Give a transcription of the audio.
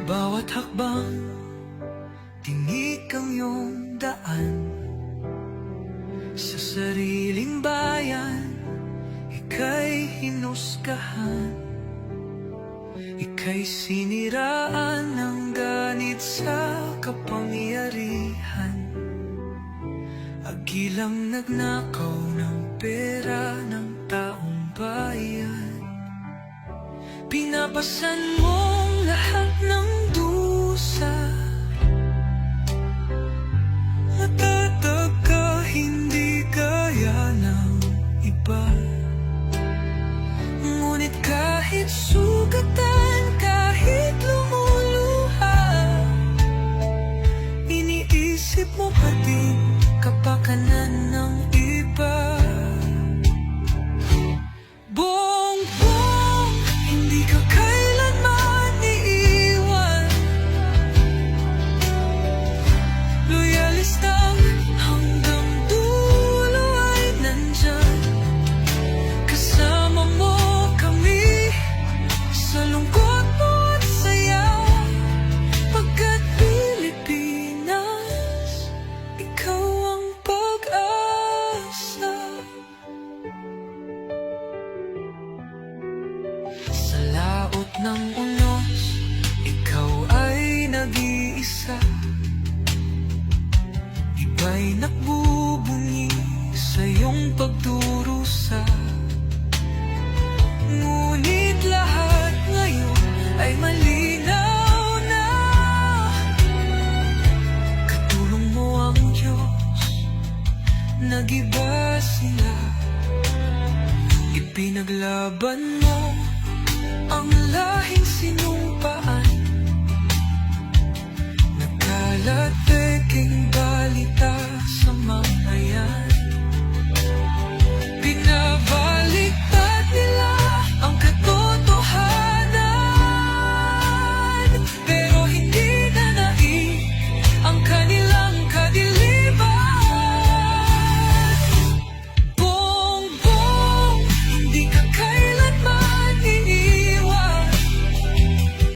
bawat hakbang, tinik ang iyong daan. Sa sariling bayan, ika'y hinusgahan. Ika'y siniraan ng ganit sa kapangyarihan. Agilang nagnakaw ng pera ng taong bayan. Pinapasan mong lahat ng dusa. Matatag ka, hindi gaya ng iba. Ngunit kahit sugatan, kahit lumuluha, iniisip mo pa din kapakanan ng iba. Bongbong, hindi ka kailanman iiwan. Loyalista hanggang dulo ay nandyan. Kasama mo kami sa lungkot mo at saya. Pagkat Pilipinas, ikaw ang pag-asa. Sa laot ng unos, ikaw ay nag-iisa. Iba'y nakbubunyi sa iyong pagdurusa. Ngunit lahat ngayon ay malinaw na. Katulong mo ang Diyos, nag-iba sila. Ipinaglaban mo ang lahing sinumpaan. Nagkalat peking balita sa mamayan.